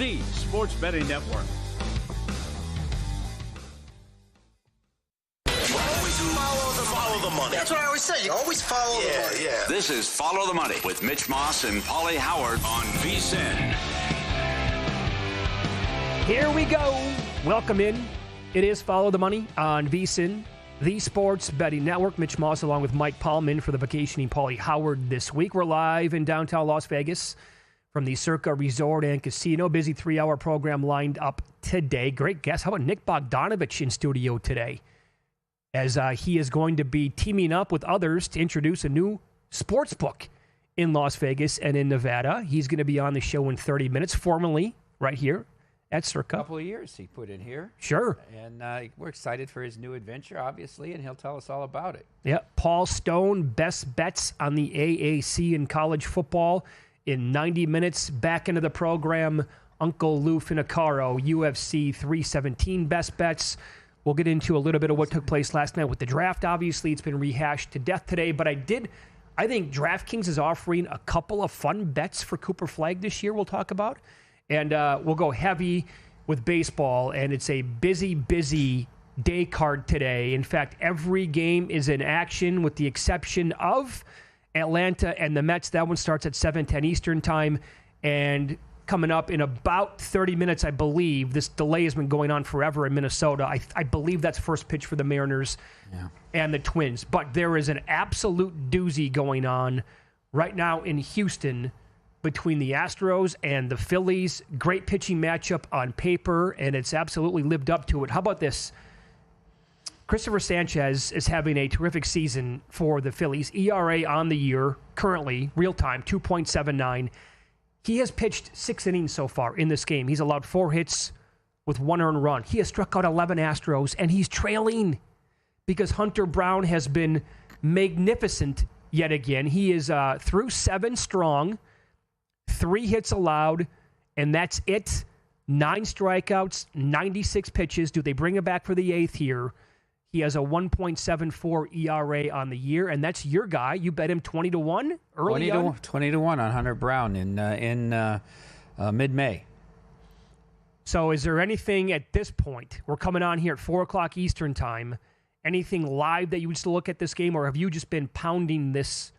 the Sports Betting Network. Follow the money. That's what I always say. You always follow the money. Yeah. This is Follow the Money with Mitch Moss and Paulie Howard on VSiN. Here we go. Welcome in. It is Follow the Money on VSiN, the Sports Betting Network. Mitch Moss along with Mike Paulman for the vacationing Paulie Howard this week. We're live in downtown Las Vegas from the Circa Resort and Casino. Busy 3-hour program lined up today. Great guest. How about Nick Bogdanovich in studio today? As he is going to be teaming up with others to introduce a new sports book in Las Vegas and in Nevada. He's going to be on the show in 30 minutes, formally right here at Circa. A couple of years he put in here. Sure. And we're excited for his new adventure, obviously, and he'll tell us all about it. Yeah. Paul Stone, best bets on the AAC in college football in 90 minutes. Back into the program, Uncle Lou Finocchiaro, UFC 317 best bets. We'll get into a little bit of what took place last night with the draft. Obviously, it's been rehashed to death today, but I think DraftKings is offering a couple of fun bets for Cooper Flagg this year we'll talk about. And we'll go heavy with baseball, and it's a busy, busy day card today. In fact, every game is in action with the exception of Atlanta and the Mets. That one starts at 7:10 Eastern time, and coming up in about 30 minutes, I believe. This delay has been going on forever in Minnesota. I believe that's first pitch for the Mariners and the Twins. But there is an absolute doozy going on right now in Houston between the Astros and the Phillies. Great pitching matchup on paper, and it's absolutely lived up to it. How about this? Christopher Sanchez is having a terrific season for the Phillies. ERA on the year, currently, real time, 2.79. He has pitched 6 innings so far in this game. He's allowed 4 hits with 1 earned run. He has struck out 11 Astros, and he's trailing because Hunter Brown has been magnificent yet again. He is through 7 strong, 3 hits allowed, and that's it. 9 strikeouts, 96 pitches. Do they bring him back for the 8th here? He has a 1.74 ERA on the year, and that's your guy. You bet him 20-1 early on? 20-1 on Hunter Brown in mid-May. So is there anything at this point, we're coming on here at 4 o'clock Eastern time, anything live that you would still look at this game, or have you just been pounding this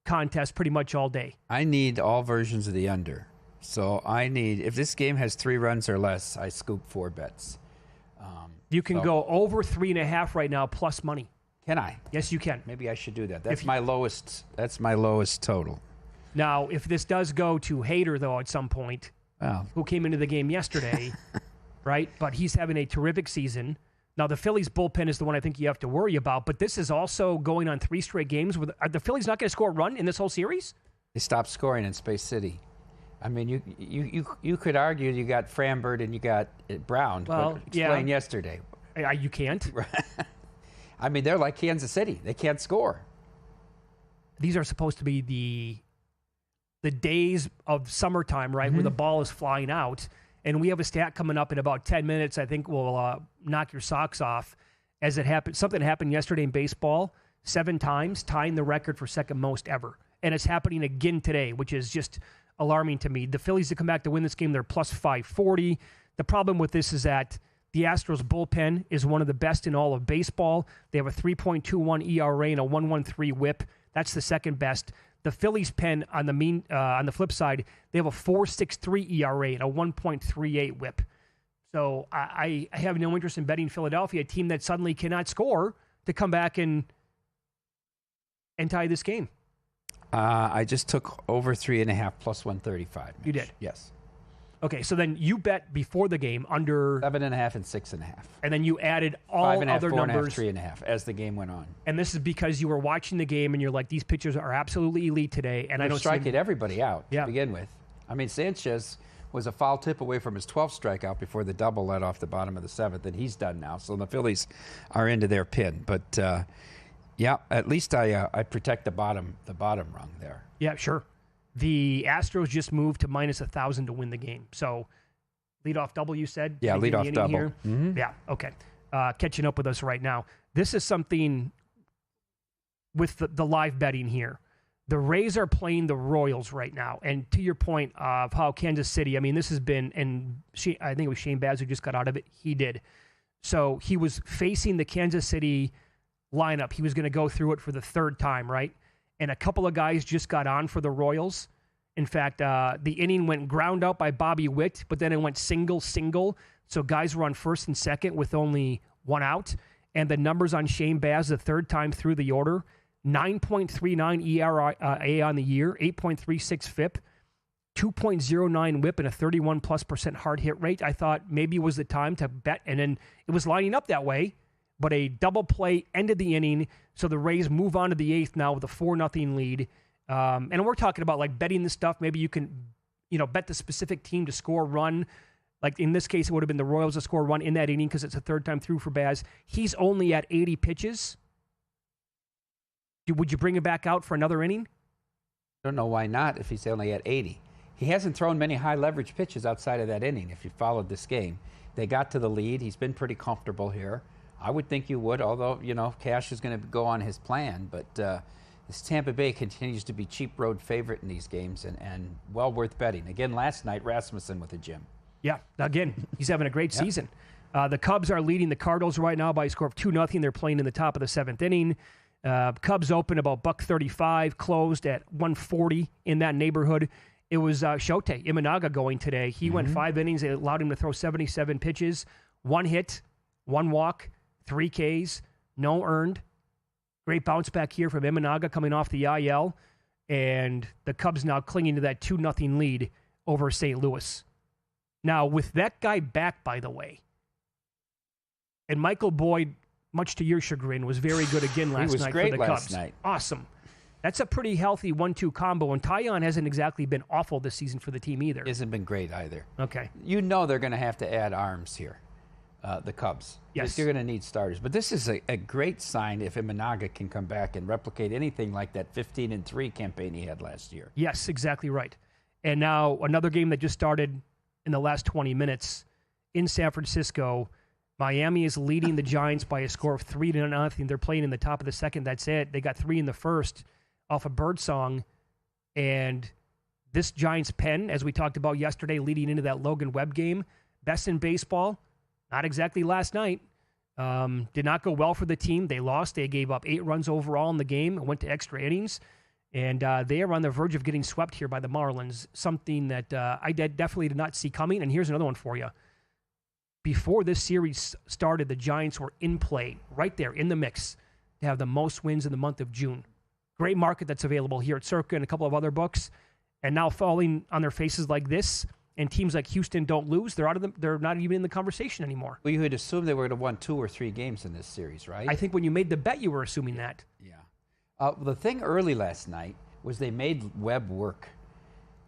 contest pretty much all day? I need all versions of the under. So if this game has 3 runs or less, I scoop 4 bets. You can go over 3.5 right now plus money. Can I? Yes, you can. Maybe I should do that. That's my lowest total. Now, if this does go to Hader, though, at some point, who came into the game yesterday, right? But he's having a terrific season. Now, the Phillies bullpen is the one I think you have to worry about, but this is also going on 3 straight games. Are the Phillies not going to score a run in this whole series? They stopped scoring in Space City. I mean, you could argue you got Frambert and you got Brown. Well, explain yesterday. You can't. I mean, they're like Kansas City. They can't score. These are supposed to be the days of summertime, right, where the ball is flying out. And we have a stat coming up in about 10 minutes I think will knock your socks off as it happened. Something happened yesterday in baseball 7 times, tying the record for second most ever. And it's happening again today, which is just alarming to me. The Phillies to come back to win this game, they're plus 540. The problem with this is that the Astros bullpen is one of the best in all of baseball. They have a 3.21 ERA and a 1.13 WHIP. That's the second best. The Phillies pen on the flip side, they have a 4.63 ERA and a 1.38 WHIP. So I have no interest in betting Philadelphia, a team that suddenly cannot score, to come back and tie this game. I just took over 3.5 plus 135. Mitch. You did? Yes. Okay, so then you bet before the game under 7.5 and 6.5. And then you added all 5.5, other 4.5, numbers. 3.5 as the game went on. And this is because you were watching the game and you're like, these pitchers are absolutely elite today. And I don't striking everybody out to begin with. I mean, Sanchez was a foul tip away from his 12th strikeout before the double let off the bottom of the 7th, and he's done now. So the Phillies are into their pin. But at least I protect the bottom rung there. Yeah, sure. The Astros just moved to minus 1,000 to win the game. So leadoff double, you said? Yeah, leadoff double. Mm-hmm. Yeah, okay. Catching up with us right now. This is something with the live betting here. The Rays are playing the Royals right now. And to your point of how Kansas City, I mean, this has been, and I think it was Shane Baz who just got out of it. He did. So he was facing the Kansas City lineup. He was going to go through it for the third time, right? And a couple of guys just got on for the Royals. In fact, the inning went ground out by Bobby Witt, but then it went single. So guys were on first and second with only one out. And the numbers on Shane Baz the third time through the order, 9.39 ERA on the year, 8.36 FIP, 2.09 WHIP, and a 31+% hard hit rate. I thought maybe it was the time to bet, and then it was lining up that way. But a double play ended the inning, so the Rays move on to the eighth now with a 4-0 lead. And we're talking about like betting this stuff. Maybe you can, bet the specific team to score a run. Like in this case, it would have been the Royals to score a run in that inning because it's a third time through for Baz. He's only at 80 pitches. Would you bring him back out for another inning? I don't know why not if he's only at 80. He hasn't thrown many high-leverage pitches outside of that inning, if you followed this game. They got to the lead. He's been pretty comfortable here. I would think you would, although, Cash is going to go on his plan. But this Tampa Bay continues to be cheap road favorite in these games and well worth betting. Again, last night, Rasmussen with a gem. Yeah, again, he's having a great season. The Cubs are leading the Cardinals right now by a score of 2-0. They're playing in the top of the seventh inning. Cubs open about $1.35, closed at 140 in that neighborhood. It was Shota Imanaga going today. He went 5 innings. It allowed him to throw 77 pitches, 1 hit, 1 walk, 3 Ks, no earned. Great bounce back here from Imanaga coming off the IL. And the Cubs now clinging to that 2-0 lead over St. Louis. Now, with that guy back, by the way, and Michael Boyd, much to your chagrin, was very good again last night for the Cubs. Night. Awesome. That's a pretty healthy 1-2 combo, and Taillon hasn't exactly been awful this season for the team either. Hasn't been great either. Okay. They're going to have to add arms here, the Cubs. Yes. They're going to need starters. But this is a great sign if Imanaga can come back and replicate anything like that 15-3 campaign he had last year. Yes, exactly right. And now another game that just started in the last 20 minutes in San Francisco. Miami is leading the Giants by a score of 3-0. They're playing in the top of the second. That's it. They got 3 in the first off a Birdsong. And this Giants pen, as we talked about yesterday, leading into that Logan Webb game, best in baseball. Not exactly last night. Did not go well for the team. They lost. They gave up 8 runs overall in the game and went to extra innings. And they are on the verge of getting swept here by the Marlins, something that I definitely did not see coming. And here's another one for you. Before this series started, the Giants were in play, right there in the mix, to have the most wins in the month of June. Great market that's available here at Circa and a couple of other books. And now falling on their faces like this, and teams like Houston don't lose, they're not even in the conversation anymore. Well, you would assume they would have won 2 or 3 games in this series, right? I think when you made the bet, you were assuming that. Yeah. The thing early last night was they made Webb work.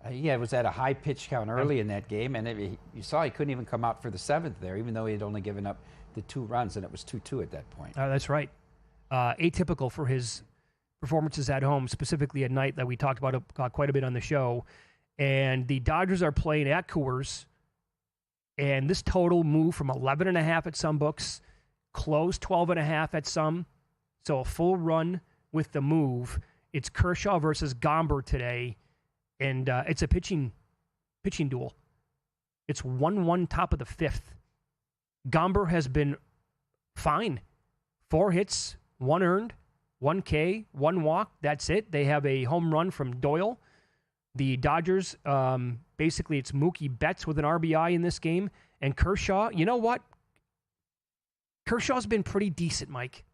It was at a high pitch count early in that game, and you saw he couldn't even come out for the 7th there, even though he had only given up the 2 runs, and it was 2-2 at that point. That's right. Atypical for his performances at home, specifically at night, that we talked about quite a bit on the show. And the Dodgers are playing at Coors, and this total moved from 11.5 at some books, closed 12.5 at some, so a full run with the move. It's Kershaw versus Gomber today. And it's a pitching duel. It's 1-1 top of the 5th. Gomber has been fine. 4 hits, 1 earned, 1 K, 1 walk. That's it. They have a home run from Doyle. The Dodgers, basically it's Mookie Betts with an RBI in this game. And Kershaw, you know what? Kershaw's been pretty decent, Mike.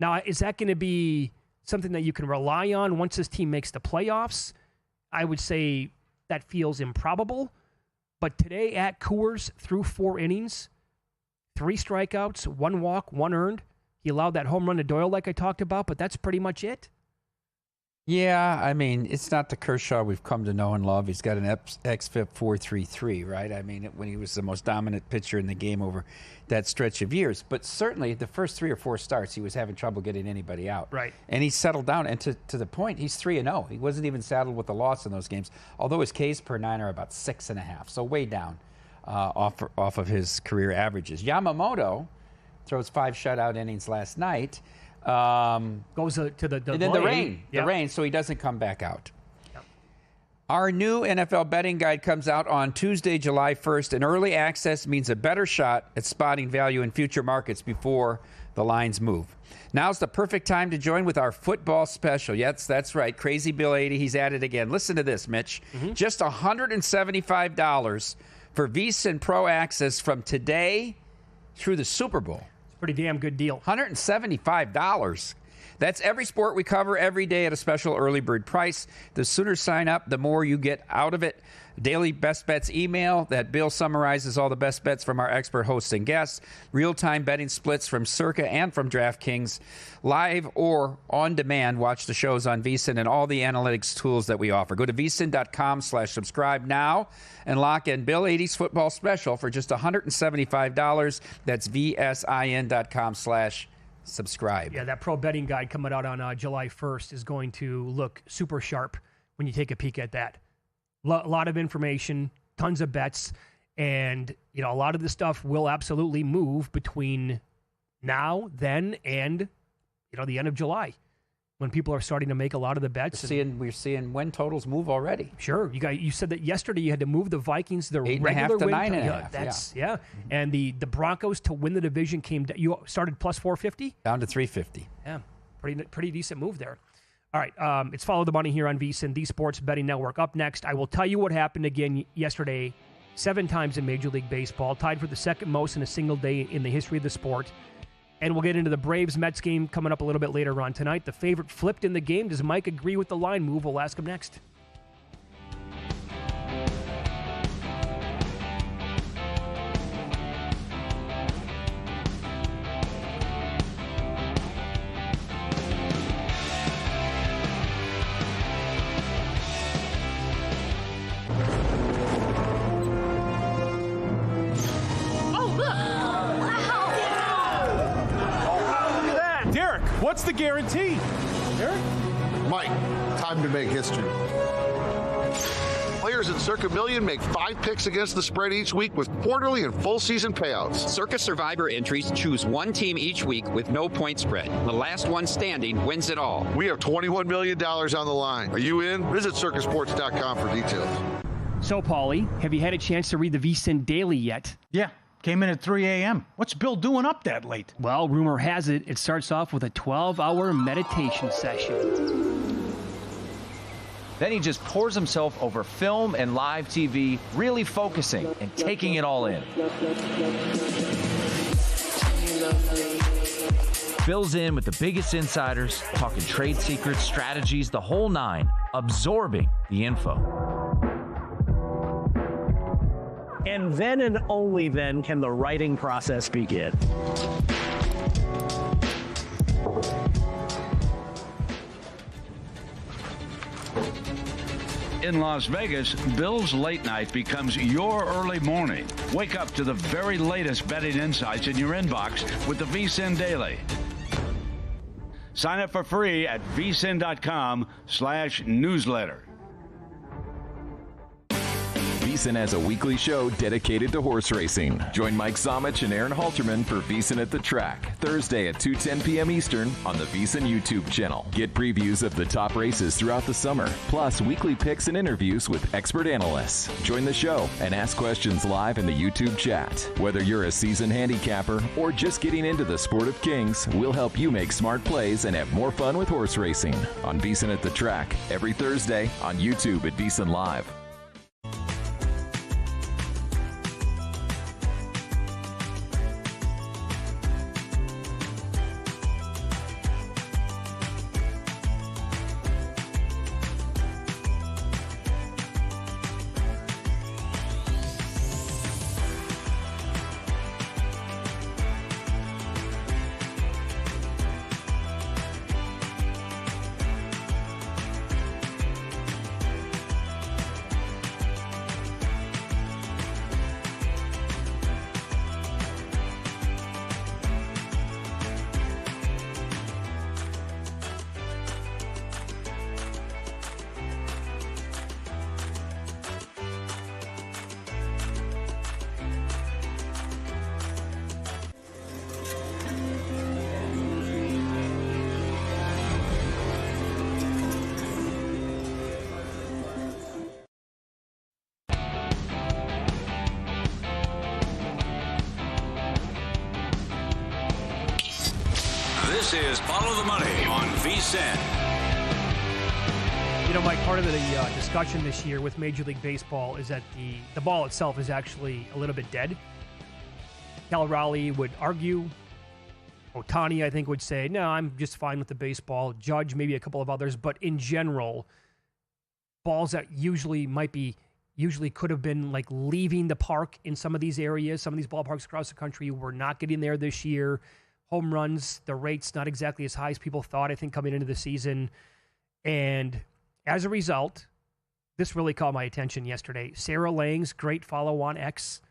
Now, is that going to be something that you can rely on once this team makes the playoffs? I would say that feels improbable. But today at Coors, through 4 innings, 3 strikeouts, 1 walk, 1 earned. He allowed that home run to Doyle like I talked about, but that's pretty much it. Yeah, I mean, it's not the Kershaw we've come to know and love. He's got an xFIP 4.33, right? I mean, when he was the most dominant pitcher in the game over that stretch of years. But certainly the first 3 or 4 starts, he was having trouble getting anybody out. Right. And he settled down. And to the point, he's 3-0. He wasn't even saddled with a loss in those games, although his Ks per 9 are about 6.5, so way down off of his career averages. Yamamoto throws 5 shutout innings last night. Goes to the and then the rain, so he doesn't come back out. Our new NFL betting guide comes out on Tuesday, July 1st, and early access means a better shot at spotting value in future markets before the lines move. Now's the perfect time to join with our football special. Yes, that's right. Crazy Bill 80, he's at it again. Listen to this, Mitch. Just $175 for VSiN Pro Access from today through the Super Bowl. It's a pretty damn good deal. $175. That's every sport we cover every day at a special early bird price. The sooner sign up, the more you get out of it. Daily Best Bets email that Bill summarizes all the best bets from our expert hosts and guests. Real-time betting splits from Circa and from DraftKings. Live or on demand, watch the shows on VSiN and all the analytics tools that we offer. Go to vsin.com/subscribe now and lock in Bill 80's football special for just $175. That's vsin.com/subscribe. Yeah, that pro betting guide coming out on July 1st is going to look super sharp when you take a peek at that. A lot of information, tons of bets, and a lot of the stuff will absolutely move between now, then, and the end of July, when people are starting to make a lot of the bets. We're seeing win totals move already. Sure, you said that yesterday you had to move the Vikings to the 8.5 regular to win. 9.5. Yeah, and the Broncos to win the division came. You started plus 450 down to 350. Yeah, pretty decent move there. All right, it's Follow the Money here on VSiN, the Sports Betting Network. Up next, I will tell you what happened again yesterday, 7 times in Major League Baseball, tied for the second most in a single day in the history of the sport. And we'll get into the Braves-Mets game coming up a little bit later on tonight. The favorite flipped in the game. Does Mike agree with the line move? We'll ask him next. What's the guarantee? Eric? Mike, time to make history. Players at Circa Million make 5 picks against the spread each week with quarterly and full season payouts. Circa Survivor entries choose one team each week with no point spread. The last one standing wins it all. We have $21 million on the line. Are you in? Visit circasports.com for details. So, Paulie, have you had a chance to read the VSiN Daily yet? Yeah. Came in at 3 a.m. What's Bill doing up that late? Well, rumor has it starts off with a 12-hour meditation session. Then he just pours himself over film and live TV, really focusing and taking it all in. Bill's in with the biggest insiders, talking trade secrets, strategies, the whole nine, absorbing the info. And then and only then can the writing process begin. In Las Vegas, Bill's late night becomes your early morning. Wake up to the very latest betting insights in your inbox with the VSiN Daily. Sign up for free at vsin.com/newsletter. VSiN has a weekly show dedicated to horse racing. Join Mike Somich and Aaron Halterman for VSiN at the Track, Thursday at 2:10 p.m. Eastern on the VSiN YouTube channel. Get previews of the top races throughout the summer, plus weekly picks and interviews with expert analysts. Join the show and ask questions live in the YouTube chat. Whether you're a seasoned handicapper or just getting into the sport of kings, we'll help you make smart plays and have more fun with horse racing on VSiN at the Track every Thursday on YouTube at VSiN Live. This is Follow the Money on VSiN. You know, Mike, part of the discussion this year with Major League Baseball is that the ball itself is actually a little bit dead. Cal Raleigh would argue. Ohtani, I think, would say, no, I'm just fine with the baseball. Judge, maybe a couple of others. But in general, balls that usually could have been like leaving the park in some of these areas, some of these ballparks across the country were not getting there this year. Home runs, the rate's not exactly as high as people thought, I think, coming into the season. And as a result, this really caught my attention yesterday. Sarah Langs, great follow on X,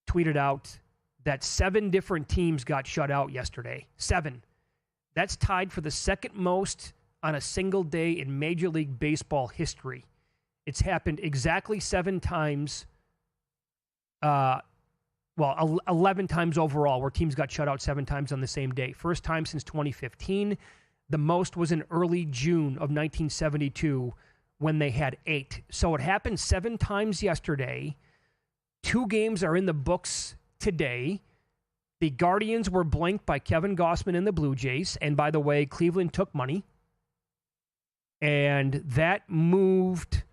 tweeted out that 7 different teams got shut out yesterday. 7. That's tied for the second most on a single day in Major League Baseball history. It's happened exactly 7 times, 11 times overall, where teams got shut out 7 times on the same day. First time since 2015. The most was in early June of 1972 when they had 8. So it happened 7 times yesterday. 2 games are in the books today. The Guardians were blanked by Kevin Gausman and the Blue Jays. And by the way, Cleveland took money. And that moved,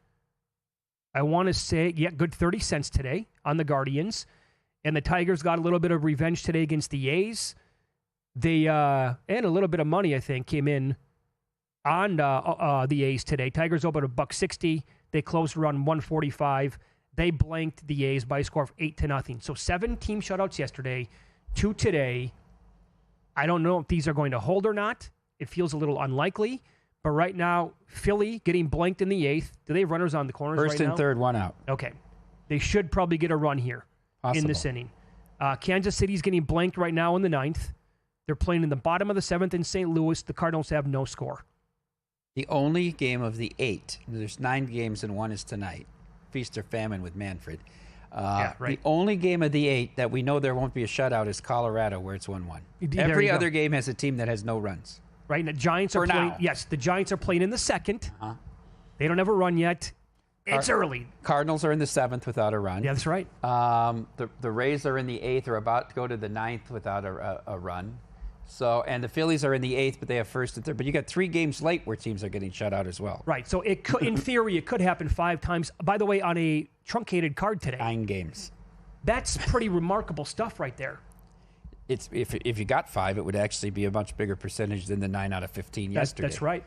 I want to say, good 30 cents today on the Guardians. And the Tigers got a little bit of revenge today against the A's. They and a little bit of money, I think, came in on the A's today. Tigers opened $1.60. They closed around 145. They blanked the A's by a score of 8-0. So 7 team shutouts yesterday, 2 today. I don't know if these are going to hold or not. It feels a little unlikely. But right now, Philly getting blanked in the 8th. Do they have runners on the corners First right now? and third, 1 out. Okay. They should probably get a run here in this inning. Kansas City's getting blanked right now in the 9th. They're playing in the bottom of the 7th in St. Louis. The Cardinals have no score. The only game of the 8, there's 9 games and 1 is tonight. Feast or famine with Manfred. Right. The only game of the 8 that we know there won't be a shutout is Colorado, where it's 1-1. Every other game has a team that has no runs. Right, and the Giants are playing. Yes, the Giants are playing in the 2nd. Uh-huh. They don't have a run yet. It's early. Cardinals are in the 7th without a run. Yeah, that's right. The Rays are in the 8th, or about to go to the 9th without a run. So, and the Phillies are in the 8th, but they have first and third. But you got 3 games late where teams are getting shut out as well. Right. So it could, in theory, it could happen 5 times. By the way, on a truncated card today. 9 games. That's pretty remarkable stuff right there. It's if you got 5, it would actually be a much bigger percentage than the 9 out of 15 yesterday. That's right.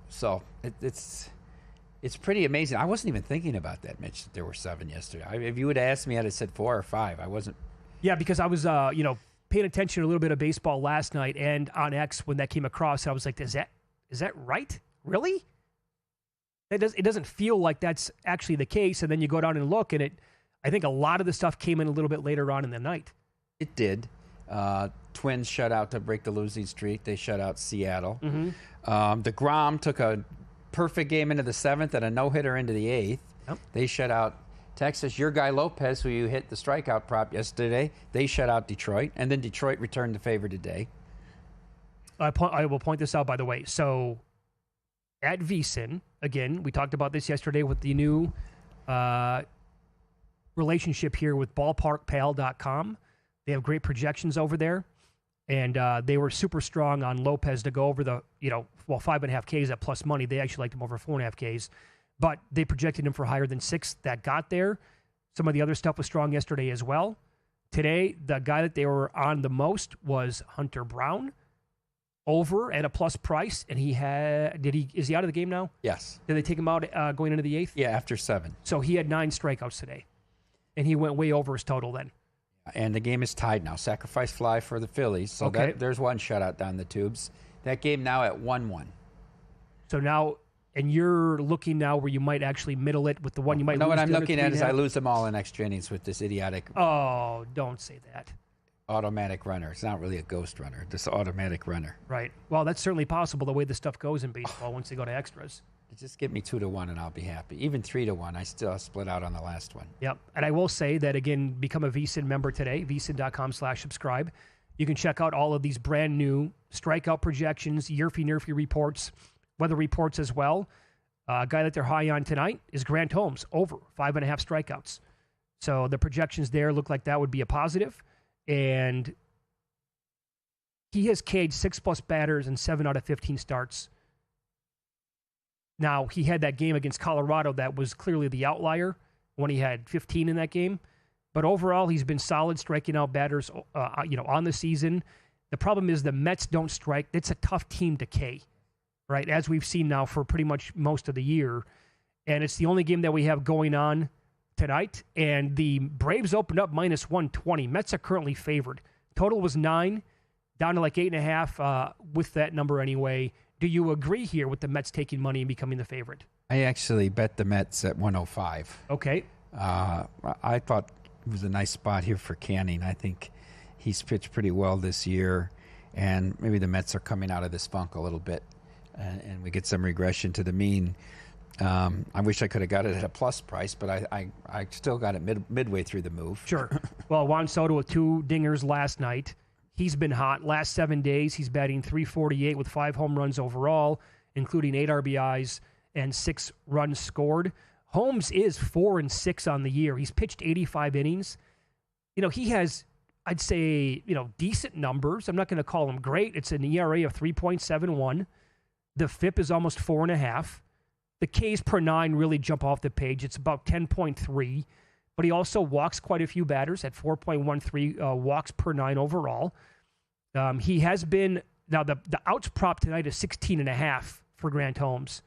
So it's pretty amazing. I wasn't even thinking about that, Mitch, that there were 7 yesterday. If you would have asked me, I'd have said 4 or 5. I wasn't. Yeah, because I was, paying attention to a little bit of baseball last night and on X when that came across. I was like, is that right? Really? It doesn't feel like that's actually the case. And then you go down and look, and I think a lot of the stuff came in a little bit later on in the night. It did. Twins shut out to break the losing streak. They shut out Seattle. Mm-hmm. The Grom took a perfect game into the 7th and a no-hitter into the 8th. Yep. They shut out Texas. Your guy Lopez, who you hit the strikeout prop yesterday, they shut out Detroit. And then Detroit returned the favor today. I will point this out, by the way. So at VSiN, again, we talked about this yesterday with the new relationship here with ballparkpal.com. They have great projections over there. And they were super strong on Lopez to go over the, 5.5 Ks at plus money. They actually liked him over 4.5 Ks. But they projected him for higher than 6. That got there. Some of the other stuff was strong yesterday as well. Today, the guy that they were on the most was Hunter Brown, over at a plus price. And is he out of the game now? Yes. Did they take him out going into the 8th? Yeah, after 7. So he had 9 strikeouts today. And he went way over his total then. And the game is tied now. Sacrifice fly for the Phillies. So there's one shutout down the tubes. That game now at 1-1. So now, and you're looking now where you might actually middle it with the one you might lose. No, what I'm looking at is I lose them all in extra innings with this idiotic. Oh, don't say that. Automatic runner. It's not really a ghost runner. This automatic runner. Right. Well, that's certainly possible the way the stuff goes in baseball once they go to extras. Just give me 2-1 and I'll be happy. Even 3-1, I still split out on the last one. Yep. And I will say that, again, become a VSiN member today, vsin.com/subscribe. You can check out all of these brand new strikeout projections, Yerfy-Nerfy reports, weather reports as well. A guy that they're high on tonight is Grant Holmes, over 5.5 strikeouts. So the projections there look like that would be a positive. And He has K'd 6+ batters in 7 out of 15 starts. Now, he had that game against Colorado that was clearly the outlier when he had 15 in that game. But overall, he's been solid striking out batters on the season. The problem is the Mets don't strike. It's a tough team to K, right, as we've seen now for pretty much most of the year. And it's the only game that we have going on tonight. And the Braves opened up minus 120. Mets are currently favored. Total was 9, down to like 8.5 with that number anyway. Do you agree here with the Mets taking money and becoming the favorite? I actually bet the Mets at 105. Okay. I thought it was a nice spot here for Canning. I think he's pitched pretty well this year, and maybe the Mets are coming out of this funk a little bit, and we get some regression to the mean. I wish I could have got it at a plus price, but I still got it midway through the move. Sure. Well, Juan Soto with 2 dingers last night. He's been hot. Last 7 days, he's batting .348 with 5 home runs overall, including 8 RBIs and 6 runs scored. Holmes is 4-6 on the year. He's pitched 85 innings. He has, I'd say, decent numbers. I'm not going to call him great. It's an ERA of 3.71. The FIP is almost 4.5. The Ks per 9 really jump off the page. It's about 10.3. But he also walks quite a few batters at 4.13 walks per 9 overall. He has been, now the outs prop tonight is 16.5 for Grant Holmes.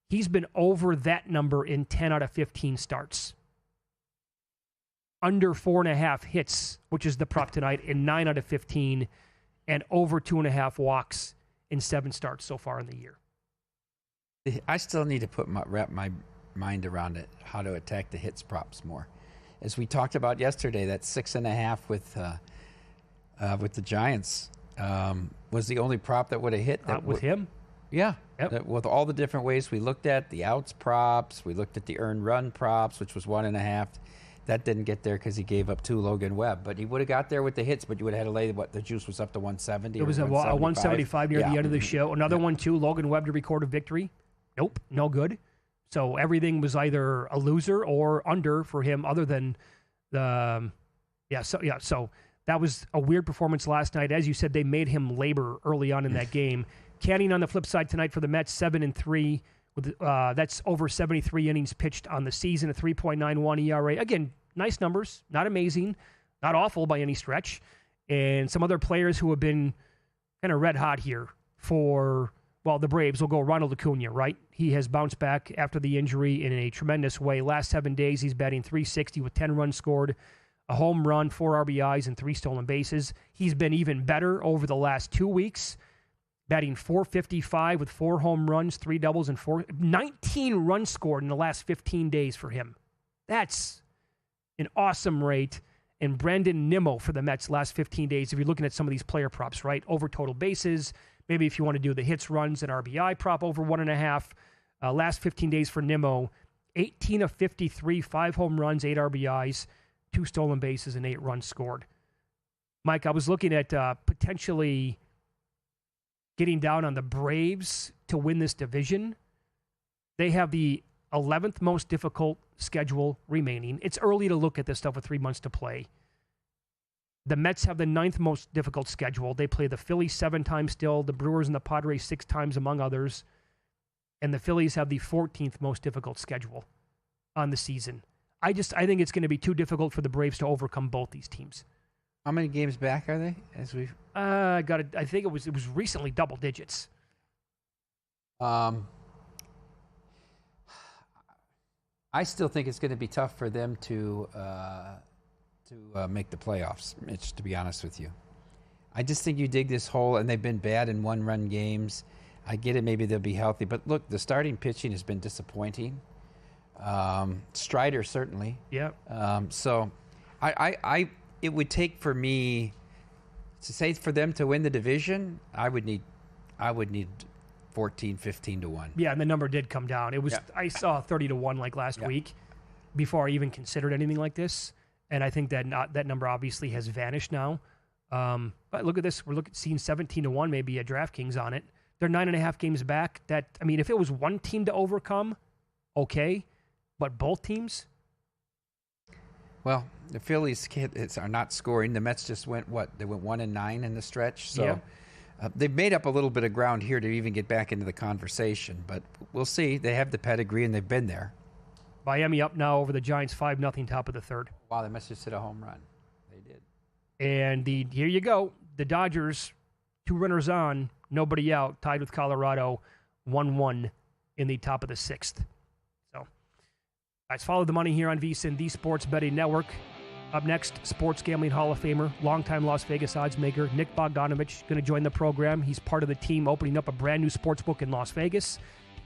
He's been over that number in 10 out of 15 starts. Under 4.5 hits, which is the prop tonight, in 9 out of 15, and over 2.5 walks in 7 starts so far in the year. I still need to wrap my mind around it, how to attack the hits props more. As we talked about yesterday, that 6.5 with the Giants was the only prop that would have hit. With him? Yeah. Yep. With all the different ways we looked at the outs props, we looked at the earned run props, which was 1.5. That didn't get there because he gave up 2 Logan Webb. But he would have got there with the hits, but you would have had to lay the juice was up to 170. It was a 175 near the end of the show. Another one, too, Logan Webb to record a victory. Nope, no good. So everything was either a loser or under for him other than the So that was a weird performance last night. As you said, they made him labor early on in that game. Canning on the flip side tonight for the Mets, 7-3. That's over 73 innings pitched on the season, a 3.91 ERA. Again, nice numbers, not amazing, not awful by any stretch. And some other players who have been kind of red hot here for, the Braves will go Ronald Acuna, right? He has bounced back after the injury in a tremendous way. Last 7 days, he's batting .360 with 10 runs scored, a home run, 4 RBIs, and 3 stolen bases. He's been even better over the last 2 weeks, batting .455 with 4 home runs, 3 doubles, and 19 runs scored in the last 15 days for him. That's an awesome rate. And Brandon Nimmo for the Mets last 15 days, if you're looking at some of these player props, right? Over total bases, maybe if you want to do the hits, runs, and RBI prop over 1.5. Last 15 days for Nimmo, 18 of 53, 5 home runs, 8 RBIs, 2 stolen bases, and 8 runs scored. Mike, I was looking at potentially getting down on the Braves to win this division. They have the 11th most difficult schedule remaining. It's early to look at this stuff with 3 months to play. The Mets have the 9th most difficult schedule. They play the Phillies 7 times still, the Brewers and the Padres 6 times, among others. And the Phillies have the 14th most difficult schedule on the season. I think it's going to be too difficult for the Braves to overcome both these teams. How many games back are they? I think it was recently double digits. I still think it's going to be tough for them to make the playoffs, Mitch, to be honest with you. I just think you dig this hole, and they've been bad in 1-run games. I get it, maybe they'll be healthy. But look, the starting pitching has been disappointing. Strider, certainly. Yeah. So it would take for me to say for them to win the division, I would need 14, 15 to 1. Yeah, and the number did come down. It was I saw 30 to 1 like last week before I even considered anything like this. And I think that that number obviously has vanished now. But look at this. We're seeing 17 to 1 maybe at DraftKings on it. They're 9.5 games back. If it was one team to overcome, okay. But both teams? Well, The Phillies are not scoring. The Mets just went, They went 1-9 in the stretch. So they've made up a little bit of ground here to even get back into the conversation. But we'll see. They have the pedigree, and they've been there. Miami up now over the Giants 5-0 top of the third. Wow, they must just hit a home run. They did. And here you go. The Dodgers, 2 runners on, nobody out, tied with Colorado, 1-1 in the top of the 6th. So, guys, follow the money here on VSiN, the Sports Betting Network. Up next, Sports Gambling Hall of Famer, longtime Las Vegas odds maker, Nick Bogdanovich, going to join the program. He's part of the team opening up a brand new sports book in Las Vegas,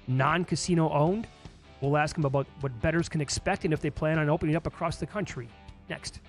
non-casino owned. We'll ask him about what bettors can expect and if they plan on opening up across the country. Next.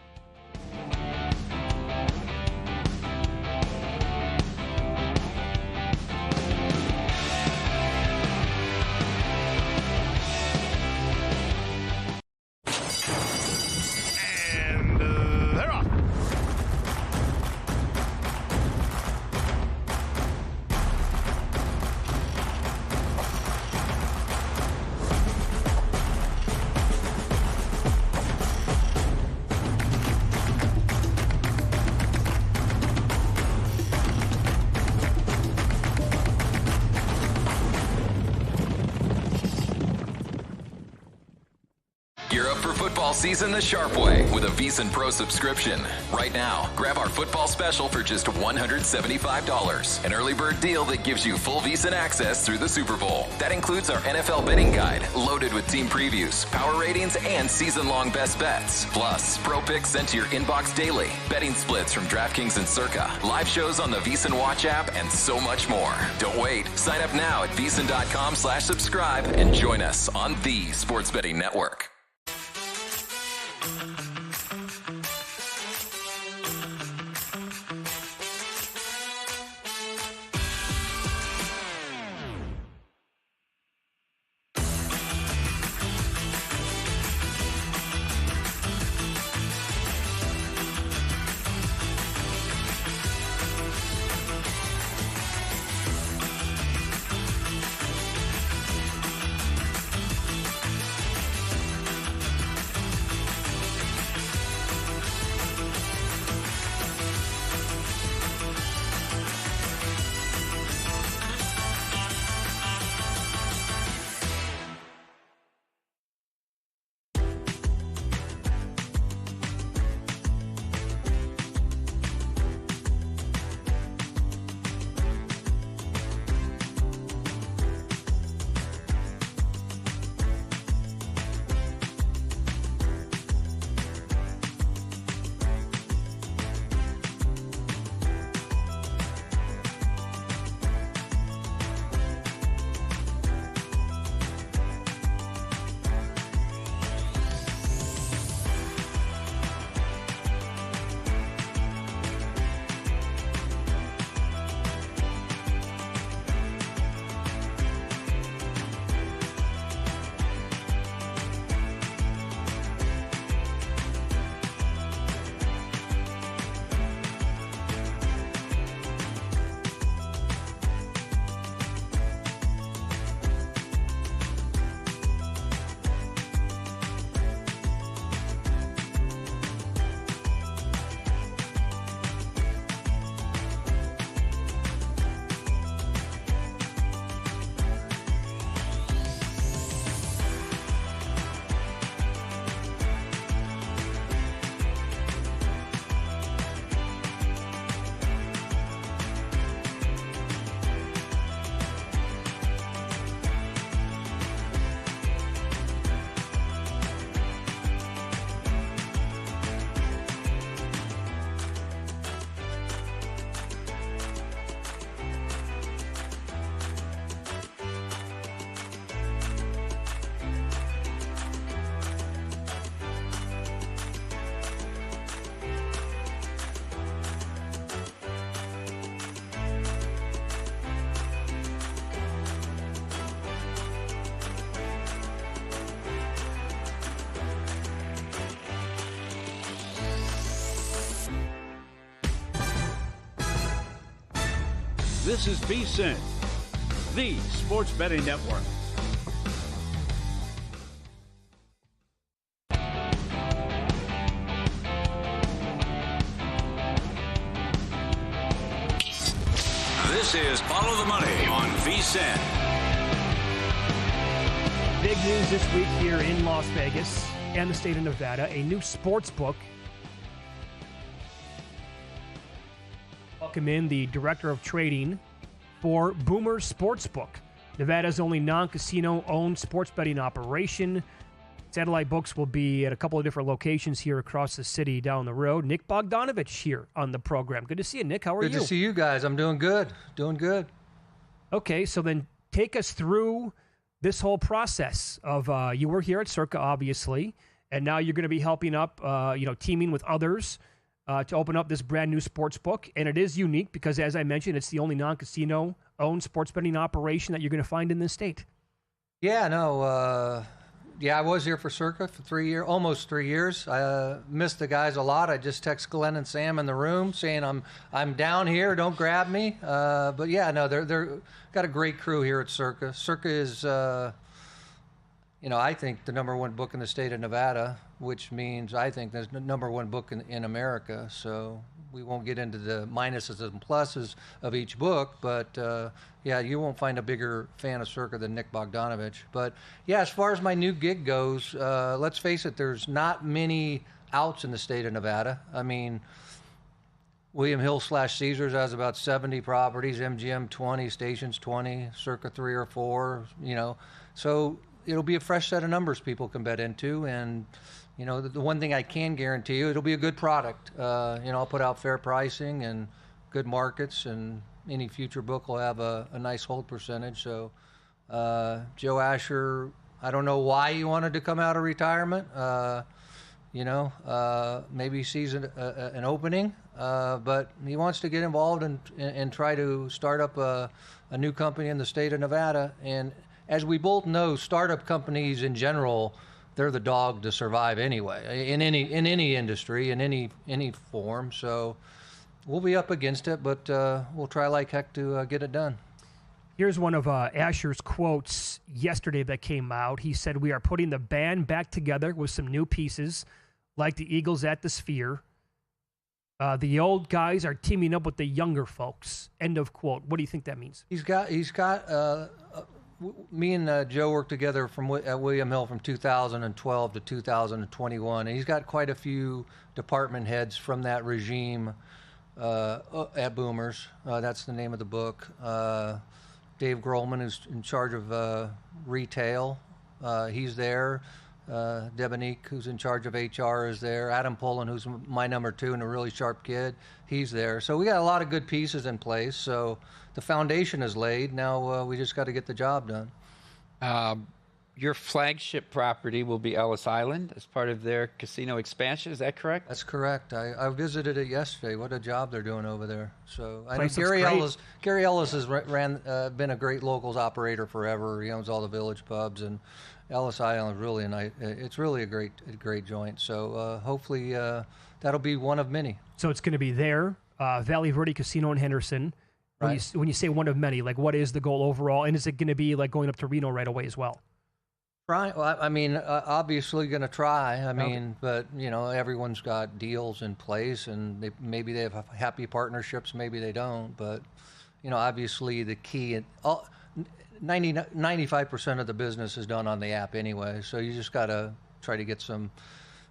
Gear up for football season the sharp way with a VSiN Pro subscription. Right now, grab our football special for just $175. An early bird deal that gives you full VSiN access through the Super Bowl. That includes our NFL betting guide, loaded with team previews, power ratings, and season-long best bets. Plus, pro picks sent to your inbox daily, betting splits from DraftKings and Circa, live shows on the VSiN Watch app, and so much more. Don't wait. Sign up now at VSiN.com/subscribe and join us on the Sports Betting Network. This is VSiN, the Sports Betting Network. This is Follow the Money on VSiN. Big news this week here in Las Vegas and the state of Nevada. A new sports book. Welcome in the director of trading for Boomer Sportsbook, Nevada's only non-casino owned sports betting operation. Satellite books will be at a couple of different locations here across the city down the road. Nick Bogdanovich here on the program. Good to see you, Nick. How are you? Good to see you guys. I'm doing good. Doing good. Okay, so then take us through this whole process of you were here at Circa, obviously, and now you're going to be helping up, teaming with others to open up this brand new sports book. And it is unique because, as I mentioned, it's the only non-casino owned sports betting operation that you're going to find in this state. Yeah, no. I was here for Circa for almost 3 years. I missed the guys a lot. I just text Glenn and Sam in the room saying I'm down here. Don't grab me. But yeah, no, they're got a great crew here at Circa. Circa is, I think the number one book in the state of Nevada, which means I think there's the number one book in America. So we won't get into the minuses and pluses of each book, but you won't find a bigger fan of Circa than Nick Bogdanovich. But yeah, as far as my new gig goes, let's face it, there's not many outs in the state of Nevada. I mean, William Hill / Caesars has about 70 properties, MGM 20, Stations 20, Circa 3 or 4, So it'll be a fresh set of numbers people can bet into, and the one thing I can guarantee you, it'll be a good product. I'll put out fair pricing and good markets, and any future book will have a nice hold percentage. So Joe Asher, I don't know why he wanted to come out of retirement. Maybe he sees an opening, but he wants to get involved and try to start up a new company in the state of Nevada. And as we both know, startup companies in general, they're the dog to survive anyway, in any industry, in any form. So we'll be up against it, but we'll try like heck to get it done. Here's one of Asher's quotes yesterday that came out. He said, "We are putting the band back together with some new pieces, like the Eagles at the Sphere. The old guys are teaming up with the younger folks." End of quote. What do you think that means? He's got. Me and Joe worked together at William Hill from 2012 to 2021, and he's got quite a few department heads from that regime at Boomers. That's the name of the book. Dave Grohlman, who's in charge of retail, he's there. Debonique, who's in charge of HR, is there. Adam Pullen, who's my number 2 and a really sharp kid, he's there. So we got a lot of good pieces in place. So the foundation is laid. Now we just got to get the job done. Your flagship property will be Ellis Island as part of their casino expansion. Is that correct? That's correct. I visited it yesterday. What a job they're doing over there. So I know Gary Ellis has been a great locals operator forever. He owns all the village pubs, and Ellis Island is really nice. It's really a great joint. So hopefully that'll be one of many. So it's going to be there, Valley Verde Casino in Henderson. Right. When you say one of many, like what is the goal overall, and is it going to be like going up to Reno right away as well? Right. Well, I mean, obviously going to try. But everyone's got deals in place, and maybe they have happy partnerships, maybe they don't. But obviously the key, 95% of the business is done on the app anyway. So you just got to try to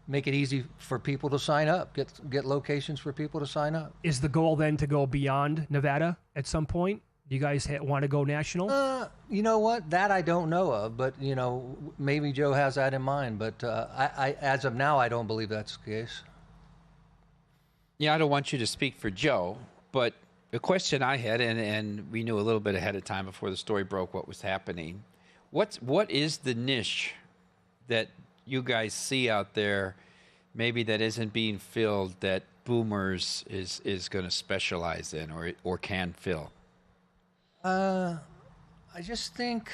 make it easy for people to sign up, get locations for people to sign up. Is the goal then to go beyond Nevada at some point? Do you guys want to go national? You know what? That I don't know of, but maybe Joe has that in mind. But I as of now, I don't believe that's the case. Yeah, I don't want you to speak for Joe, but the question I had, and we knew a little bit ahead of time before the story broke what was happening. What is the niche that you guys see out there, maybe that isn't being filled, that Boomers is going to specialize in or can fill? I just think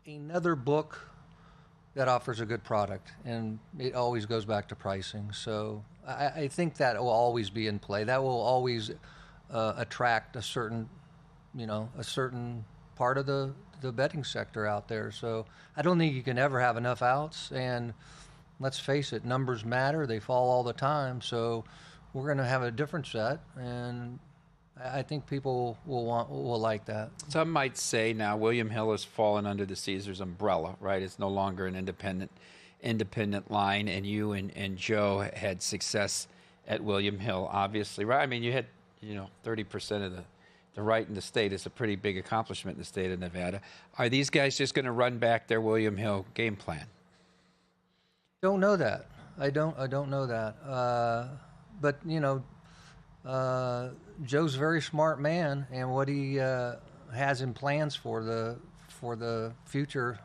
another book that offers a good product, and it always goes back to pricing. So I think that will always be in play. That will always attract a certain part of the betting sector out there. So I don't think you can ever have enough outs. And let's face it, numbers matter. They fall all the time. So we're going to have a different set, and I think people will like that. Some might say now William Hill has fallen under the Caesars umbrella, right? It's no longer an independent line, and you and Joe had success at William Hill, obviously, right? I mean, you had 30% of the right in the state. Is a pretty big accomplishment in the state of Nevada. Are these guys just going to run back their William Hill game plan? Don't know that. I don't know that. But Joe's a very smart man, and what he has in plans for the future,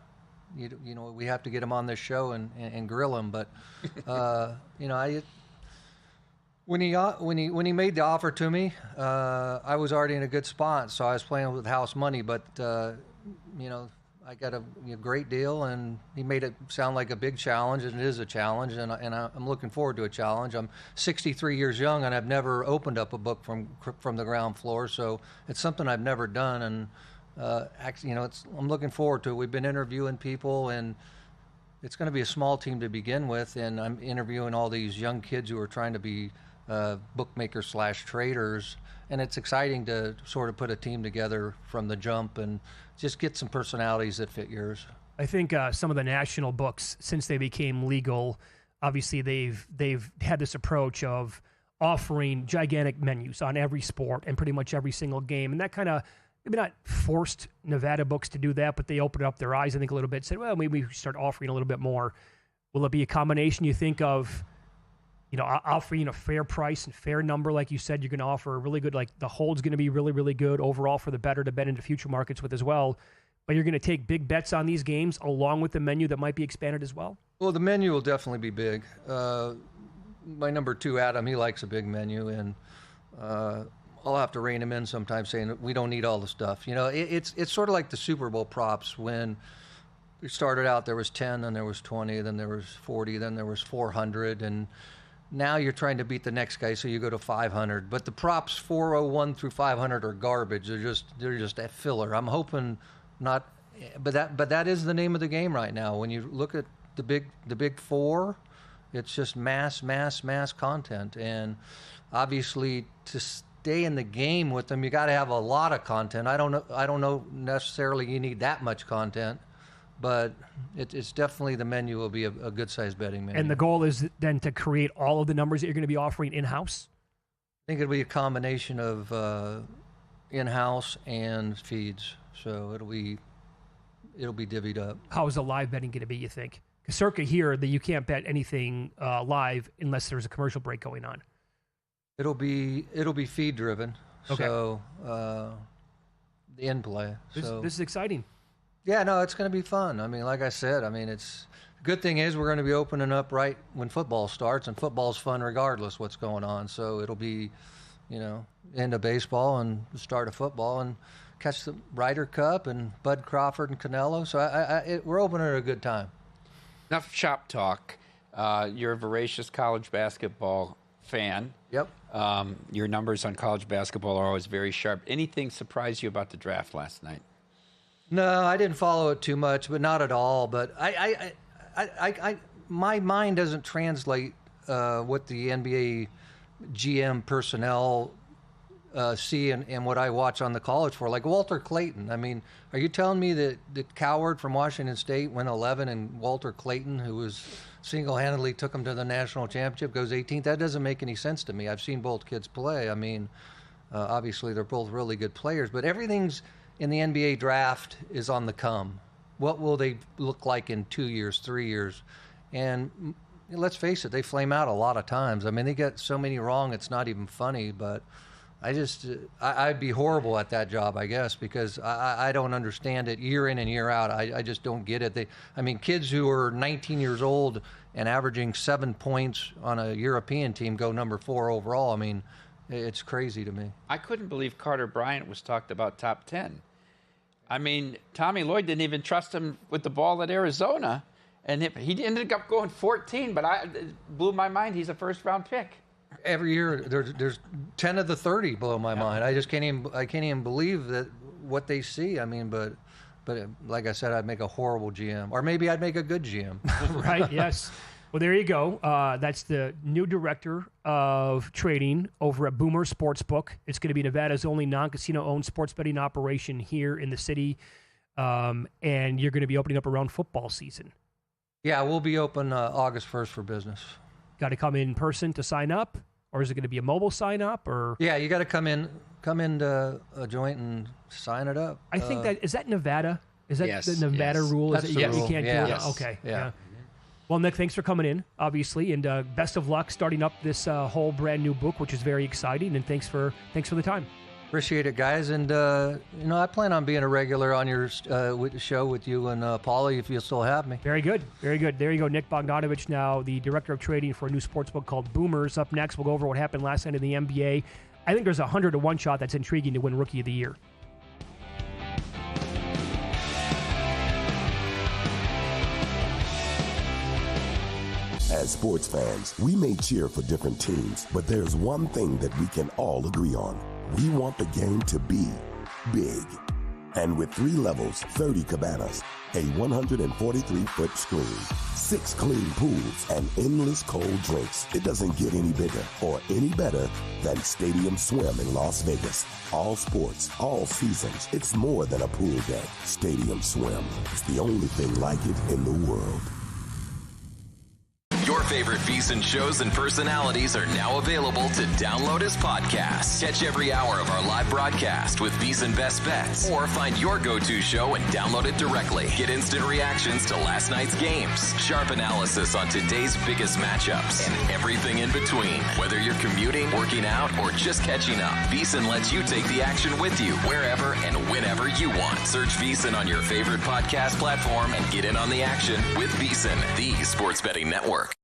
we have to get him on this show and grill him. But when he made the offer to me, I was already in a good spot, so I was playing with house money. But I got a great deal, and he made it sound like a big challenge, and it is a challenge, and I'm looking forward to a challenge. I'm 63 years young, and I've never opened up a book from the ground floor, so it's something I've never done, and I'm looking forward to it. We've been interviewing people, and it's going to be a small team to begin with, and I'm interviewing all these young kids who are trying to be bookmakers/traders, and it's exciting to sort of put a team together from the jump and just get some personalities that fit yours. I think some of the national books, since they became legal, obviously they've had this approach of offering gigantic menus on every sport and pretty much every single game, and that kind of maybe not forced Nevada books to do that, but they opened up their eyes, I think, a little bit, said, well, maybe we start offering a little bit more. Will it be a combination, you think, of offering a fair price and fair number, like you said, you're going to offer a really good, like the hold's going to be really, really good overall for the bettor to bet into future markets with as well, but you're going to take big bets on these games along with the menu that might be expanded as well? Well, the menu will definitely be big. My number 2, Adam, he likes a big menu, and I'll have to rein him in sometimes saying we don't need all the stuff. It's sort of like the Super Bowl props. When we started out, there was 10, then there was 20, then there was 40, then there was 400, and now you're trying to beat the next guy, so you go to 500. But the props 401 through 500 are garbage. They're just a filler. I'm hoping not, but that is the name of the game right now. When you look at the big four, it's just mass content, and obviously to stay in the game with them, you got to have a lot of content. I don't know necessarily you need that much content, but it's definitely, the menu will be a good-sized betting menu. And the goal is then to create all of the numbers that you're going to be offering in-house? I think it'll be a combination of in-house and feeds, so it'll be divvied up. How is the live betting going to be, you think? Because circa here, that you can't bet anything live unless there's a commercial break going on. It'll be feed-driven, okay. So the in-play. This is exciting. Yeah, no, it's going to be fun. I mean, like I said, it's the good thing is we're going to be opening up right when football starts, and football's fun regardless what's going on. So it'll be, into baseball and the start of football, and catch the Ryder Cup and Bud Crawford and Canelo. So we're opening at a good time. Enough shop talk. You're a voracious college basketball fan. Yep. Your numbers on college basketball are always very sharp. Anything surprise you about the draft last night? No, I didn't follow it too much, but not at all. But my mind doesn't translate what the NBA GM personnel see and what I watch on the college floor. Like Walter Clayton. I mean, are you telling me that Coward from Washington State went 11 and Walter Clayton, who was single-handedly took them to the national championship, goes 18th? That doesn't make any sense to me. I've seen both kids play. I mean, obviously they're both really good players, but everything's in the NBA draft is on the come. What will they look like in 2 years, 3 years? And let's face it, they flame out a lot of times. I mean, they get so many wrong, it's not even funny, but I'd be horrible at that job, I guess, because I don't understand it year in and year out. I just don't get it. Kids who are 19 years old and averaging 7 points on a European team go number 4 overall. I mean, it's crazy to me. I couldn't believe Carter Bryant was talked about top 10. I mean, Tommy Lloyd didn't even trust him with the ball at Arizona, and he ended up going 14, but it blew my mind. He's a first-round pick. Every year, there's 10 of the 30 blow my mind. I just can't even believe that what they see. I mean, but like I said, I'd make a horrible GM, or maybe I'd make a good GM. Right? Yes. Well, there you go. That's the new director of trading over at Boomer Sportsbook. It's going to be Nevada's only non-casino-owned sports betting operation here in the city, and you're going to be opening up around football season. Yeah, we'll be open August 1st for business. Got to come in person to sign up, or is it going to be a mobile sign up? Or yeah, you got to come into a joint and sign it up. I think is that Nevada? Is that yes, the Nevada rule? That's is the that rule. You can't yeah. do it? Yes. Okay. Yeah. Well, Nick, thanks for coming in, obviously, and best of luck starting up this whole brand new book, which is very exciting. And thanks for the time. Appreciate it, guys. And I plan on being a regular on your show with you and Paulie if you'll still have me. Very good, very good. There you go, Nick Bogdanovich, now the director of trading for a new sports book called Boomers. Up next, we'll go over what happened last night in the NBA. I think there's a 100-to-1 shot that's intriguing to win Rookie of the Year. As sports fans, we may cheer for different teams, but there's one thing that we can all agree on. We want the game to be big. And with 3 levels, 30 cabanas, a 143-foot screen, 6 clean pools, and endless cold drinks, it doesn't get any bigger or any better than Stadium Swim in Las Vegas. All sports, all seasons, it's more than a pool deck. Stadium Swim, it's the only thing like it in the world. Your favorite VSiN shows and personalities are now available to download as podcasts. Catch every hour of our live broadcast with VSiN Best Bets, or find your go-to show and download it directly. Get instant reactions to last night's games, sharp analysis on today's biggest matchups, and everything in between. Whether you're commuting, working out, or just catching up, VSiN lets you take the action with you wherever and whenever you want. Search VSiN on your favorite podcast platform and get in on the action with VSiN, the sports betting network.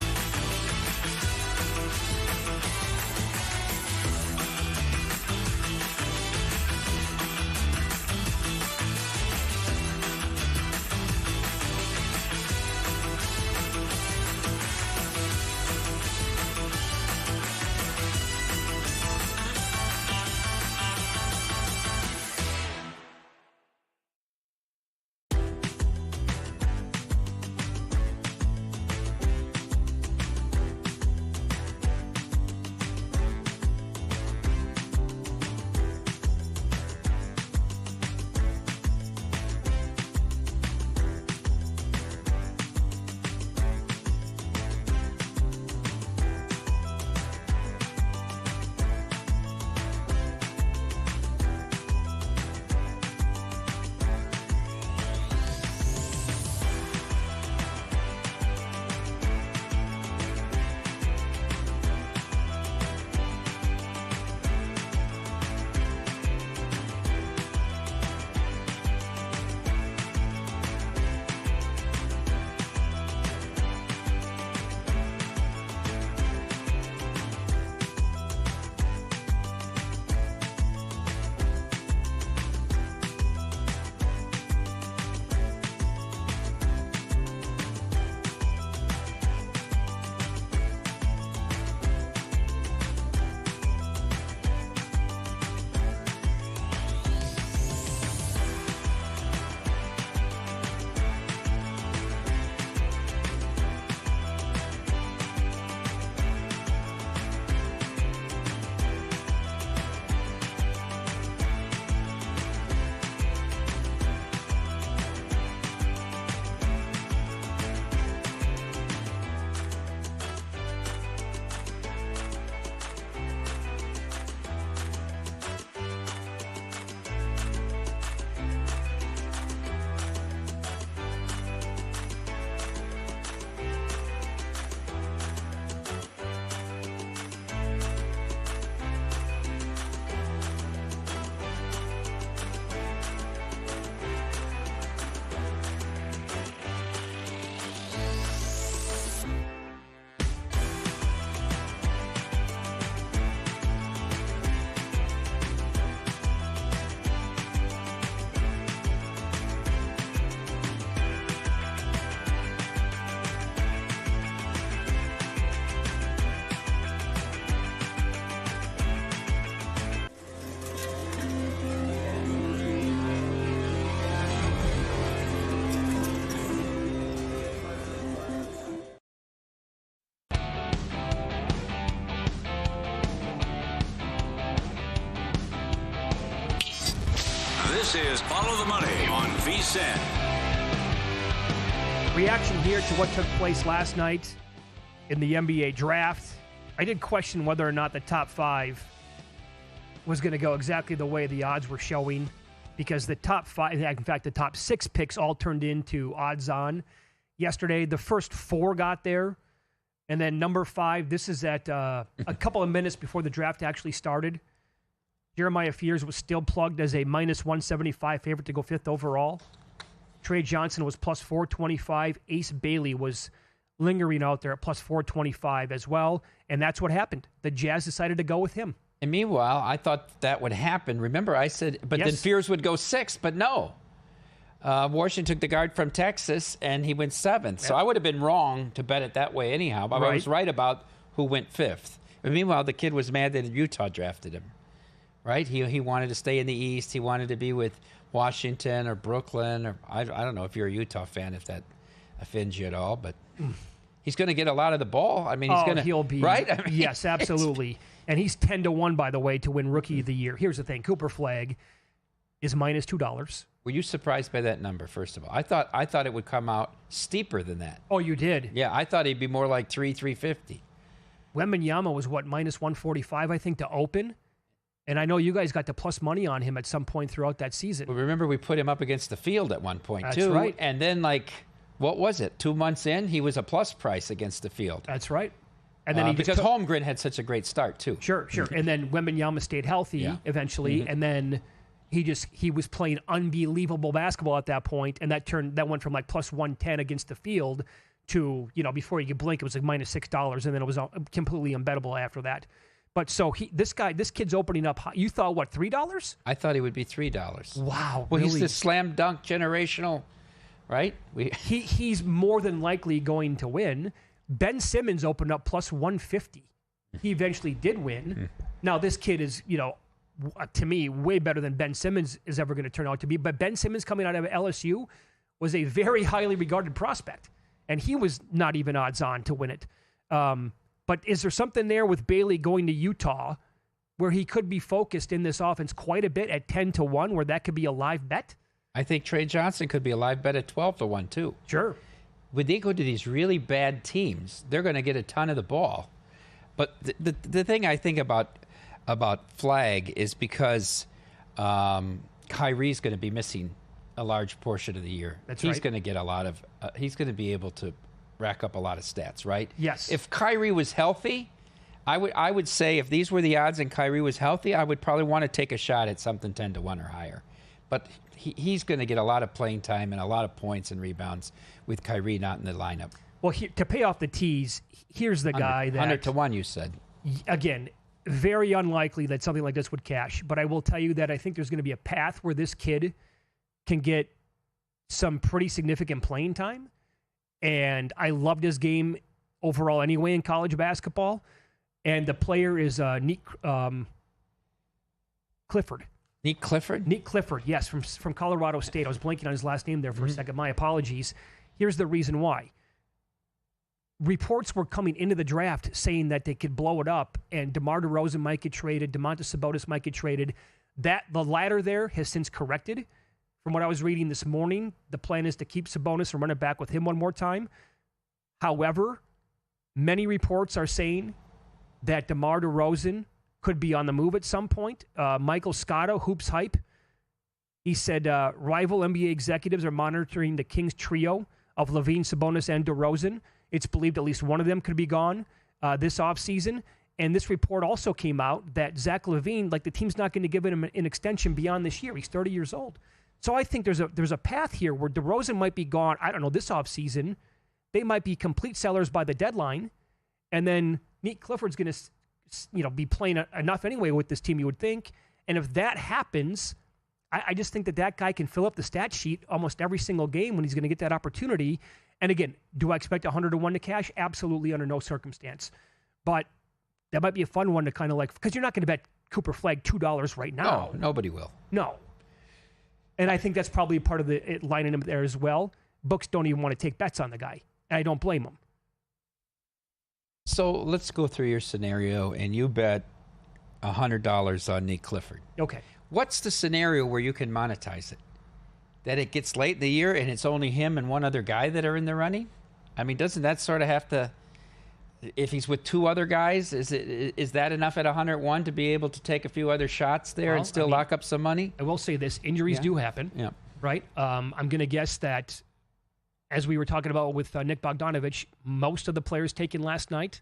This is Follow the Money on VSiN. Reaction here to what took place last night in the NBA draft. I did question whether or not the top 5 was going to go exactly the way the odds were showing, because the top 5, in fact, the top 6 picks all turned into odds on yesterday. The first 4 got there, and then number 5, this is at a couple of minutes before the draft actually started. Jeremiah Fears was still plugged as a minus 175 favorite to go 5th overall. Trey Johnson was plus 425. Ace Bailey was lingering out there at plus 425 as well. And that's what happened. The Jazz decided to go with him. And meanwhile, I thought that would happen. Remember, I said, but then Fears would go 6th, but no. Washington took the guard from Texas, and he went 7th. Yep. So I would have been wrong to bet it that way anyhow. But I was right about who went 5th. But meanwhile, the kid was mad that Utah drafted him. Right? He wanted to stay in the East. He wanted to be with Washington or Brooklyn. Or I don't know if you're a Utah fan, if that offends you at all. But he's going to get a lot of the ball. I mean, he'll be right. I mean, yes, absolutely. And he's 10-1, by the way, to win Rookie of the Year. Here's the thing: Cooper Flagg is minus $2. Were you surprised by that number? First of all, I thought it would come out steeper than that. Oh, you did? Yeah, I thought he'd be more like $350. Wembanyama was what, minus 145, I think, to open. And I know you guys got the plus money on him at some point throughout that season. Well, remember, we put him up against the field at one point, That's too. Right. And then, what was it? 2 months in, he was a plus price against the field. That's right. And then because Holmgren had such a great start, too. Sure. And then Wembanyama stayed healthy eventually. Mm-hmm. And then he was playing unbelievable basketball at that point. And that went from plus 110 against the field to, before you could blink, it was like minus $6. And then it was completely unbettable after that. But so this kid's opening up. You thought what, $3? I thought he would be $3. Wow. Well, really? He's the slam dunk generational, right? He's more than likely going to win. Ben Simmons opened up plus 150. He eventually did win. Now this kid is, to me, way better than Ben Simmons is ever going to turn out to be. But Ben Simmons coming out of LSU was a very highly regarded prospect, and he was not even odds on to win it. But is there something there with Bailey going to Utah where he could be focused in this offense quite a bit at 10-1, where that could be a live bet? I think Trey Johnson could be a live bet at 12-1 too. Sure. When they go to these really bad teams, they're going to get a ton of the ball. But the thing I think about Flagg is because Kyrie's going to be missing a large portion of the year. He's going to get a lot of. He's going to be able to rack up a lot of stats, right? Yes. If Kyrie was healthy, I would say if these were the odds and Kyrie was healthy, I would probably want to take a shot at something 10-1 or higher. But he's going to get a lot of playing time and a lot of points and rebounds with Kyrie not in the lineup. Well, to pay off the tees, here's the guy that 100-1, you said. Again, very unlikely that something like this would cash. But I will tell you that I think there's going to be a path where this kid can get some pretty significant playing time. And I loved his game overall anyway in college basketball. And the player is Nick Clifford. Nick Clifford? Nick Clifford, yes, from Colorado State. I was blanking on his last name there for a second. My apologies. Here's the reason why. Reports were coming into the draft saying that they could blow it up, and DeMar DeRozan might get traded, Domantas Sabonis might get traded. The latter there has since corrected. From what I was reading this morning, the plan is to keep Sabonis and run it back with him one more time. However, many reports are saying that DeMar DeRozan could be on the move at some point. Michael Scotto, Hoops Hype, he said rival NBA executives are monitoring the Kings trio of LaVine, Sabonis, and DeRozan. It's believed at least one of them could be gone this offseason. And this report also came out that Zach LaVine, the team's not going to give him an extension beyond this year. He's 30 years old. So I think there's a path here where DeRozan might be gone, I don't know, this offseason. They might be complete sellers by the deadline. And then Nick Clifford's going to be playing enough anyway with this team, you would think. And if that happens, I just think that guy can fill up the stat sheet almost every single game when he's going to get that opportunity. And again, do I expect 100-1 to cash? Absolutely, under no circumstance. But that might be a fun one to kind of because you're not going to bet Cooper Flagg $2 right now. No, nobody will. No. And I think that's probably part of it lining him there as well. Books don't even want to take bets on the guy. And I don't blame them. So let's go through your scenario, and you bet $100 on Nick Clifford. Okay. what's the scenario where you can monetize it? That it gets late in the year and it's only him and one other guy that are in the running? I mean, doesn't that sort of have to, if he's with two other guys, is that enough at 101 to be able to take a few other shots there and still lock up some money? I will say this, injuries do happen, right? I'm going to guess that, as we were talking about with Nick Bogdanovich, most of the players taken last night,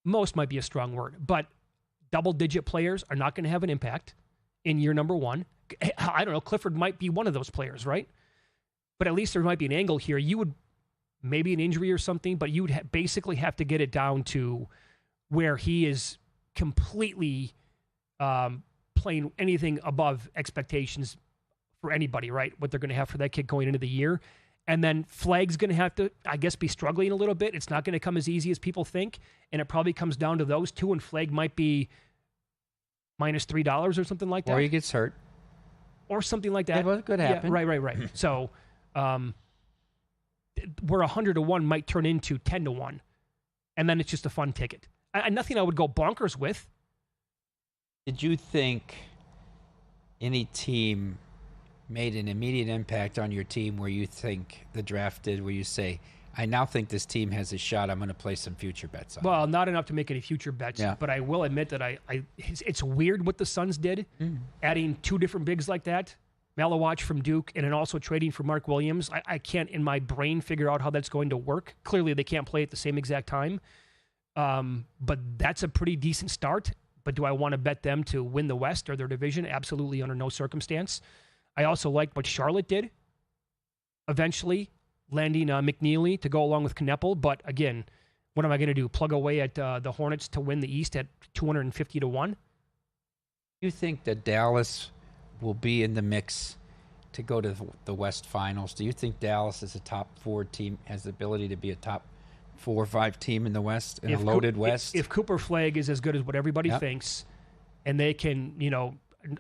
most might be a strong word, but double-digit players are not going to have an impact in year number one. I don't know, Clifford might be one of those players, right? But at least there might be an angle here. You would, maybe an injury or something, but you would basically have to get it down to where he is completely playing anything above expectations for anybody, right? What they're going to have for that kid going into the year. And then Flagg's going to have to, I guess, be struggling a little bit. It's not going to come as easy as people think. And it probably comes down to those two, and Flagg might be minus $3 or something like that. Or he gets hurt. Or something like that. Yeah, well, it could happen. Yeah, right. So where 100-1 might turn into 10-1. And then it's just a fun ticket. Nothing I would go bonkers with. Did you think any team made an immediate impact on your team where you think the draft did, where you say, I now think this team has a shot, I'm going to play some future bets on Well, not enough to make any future bets, but I will admit that it's weird what the Suns did, adding two different bigs like that, Malawach from Duke, and then also trading for Mark Williams. I can't in my brain figure out how that's going to work. Clearly, they can't play at the same exact time, but that's a pretty decent start. But do I want to bet them to win the West or their division? Absolutely, under no circumstance. I also like what Charlotte did, eventually landing McNeely to go along with Kneppel. But again, what am I going to do? Plug away at the Hornets to win the East at 250-1? You think that Dallas will be in the mix to go to the West Finals? Do you think Dallas is a top 4 team, has the ability to be a top 4 or 5 team in the West, in a loaded West? If Cooper Flagg is as good as what everybody thinks, and they can,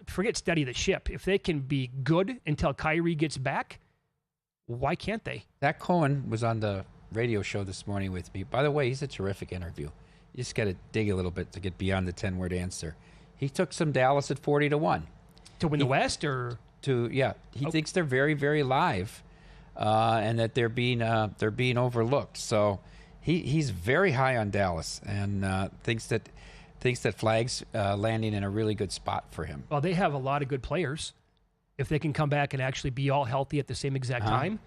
forget steady the ship. If they can be good until Kyrie gets back, why can't they? Zach Cohen was on the radio show this morning with me. By the way, he's a terrific interview. You just got to dig a little bit to get beyond the 10-word answer. He took some Dallas at 40-1. To win the West, or? He thinks they're very, very live, and that they're being overlooked. So he's very high on Dallas, and thinks that Flagg's landing in a really good spot for him. Well, they have a lot of good players. If they can come back and actually be all healthy at the same exact time,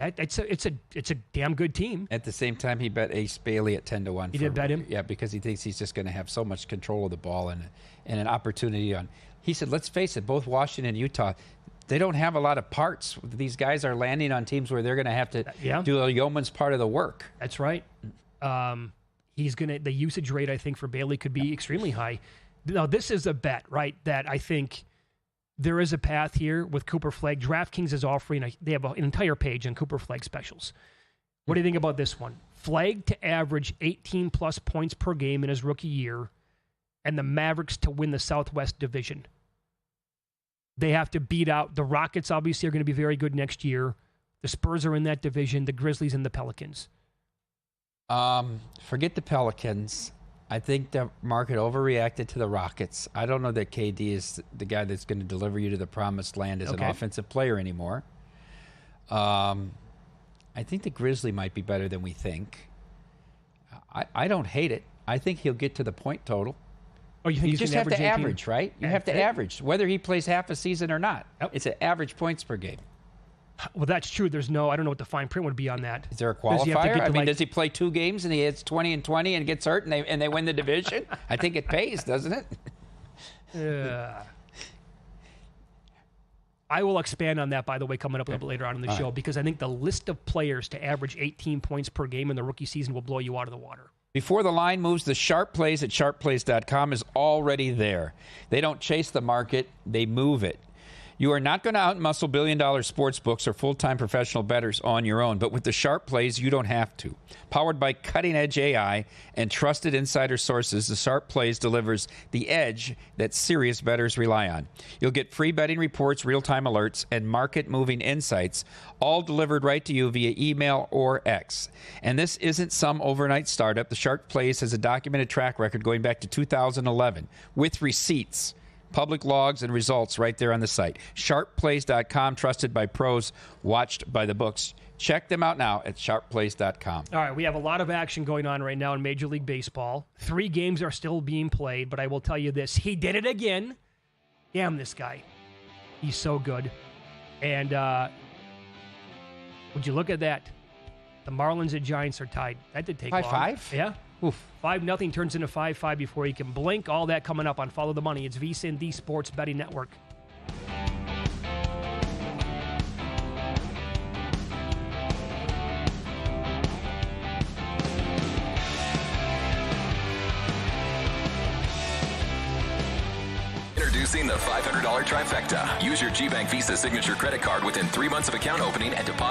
it's a damn good team. At the same time, he bet Ace Bailey at 10-1. He did bet him? Yeah, because he thinks he's just going to have so much control of the ball and an opportunity on. He said, let's face it, both Washington and Utah, they don't have a lot of parts. These guys are landing on teams where they're going to have to do a yeoman's part of the work. That's right. The usage rate, I think, for Bailey could be extremely high. Now, this is a bet, right, that I think there is a path here with Cooper Flagg. DraftKings is offering, they have an entire page on Cooper Flagg specials. What do you think about this one? Flagg to average 18-plus points per game in his rookie year, and the Mavericks to win the Southwest Division. They have to beat out the Rockets, obviously, are going to be very good next year. The Spurs are in that division, the Grizzlies and the Pelicans. Forget the Pelicans. I think the market overreacted to the Rockets. I don't know that KD is the guy that's going to deliver you to the promised land as an offensive player anymore. I think the Grizzly might be better than we think. I don't hate it. I think he'll get to the point total. Oh, you think you just have to average, right? You have to average, whether he plays half a season or not. Yep. It's an average points per game. Well, that's true. I don't know what the fine print would be on that. Is there a qualifier? Does he play 2 games and he hits 20 and 20 and gets hurt and they win the division? I think it pays, doesn't it? I will expand on that, by the way, coming up a little bit later on in the show, because I think the list of players to average 18 points per game in the rookie season will blow you out of the water. Before the line moves, the Sharp Plays at sharpplays.com is already there. They don't chase the market, they move it. You are not going to outmuscle billion-dollar sports books or full-time professional bettors on your own, but with the Sharp Plays, you don't have to. Powered by cutting-edge AI and trusted insider sources, the Sharp Plays delivers the edge that serious bettors rely on. You'll get free betting reports, real-time alerts, and market-moving insights, all delivered right to you via email or X. And this isn't some overnight startup. The Sharp Plays has a documented track record going back to 2011 with receipts. public logs, and results right there on the site. Sharpplays.com, trusted by pros, watched by the books. Check them out now at sharpplays.com. All right, we have a lot of action going on right now in Major League Baseball. 3 games are still being played, but I will tell you this. He did it again. Damn this guy. He's so good. And would you look at that? The Marlins and Giants are tied. That did take long. 5-5? Yeah. Oof. 5-0 turns into 5-5 before you can blink. All that coming up on Follow the Money. It's VSiN, the Sports Betting Network. Introducing the $500 trifecta. Use your GBank Visa signature credit card within 3 months of account opening and deposit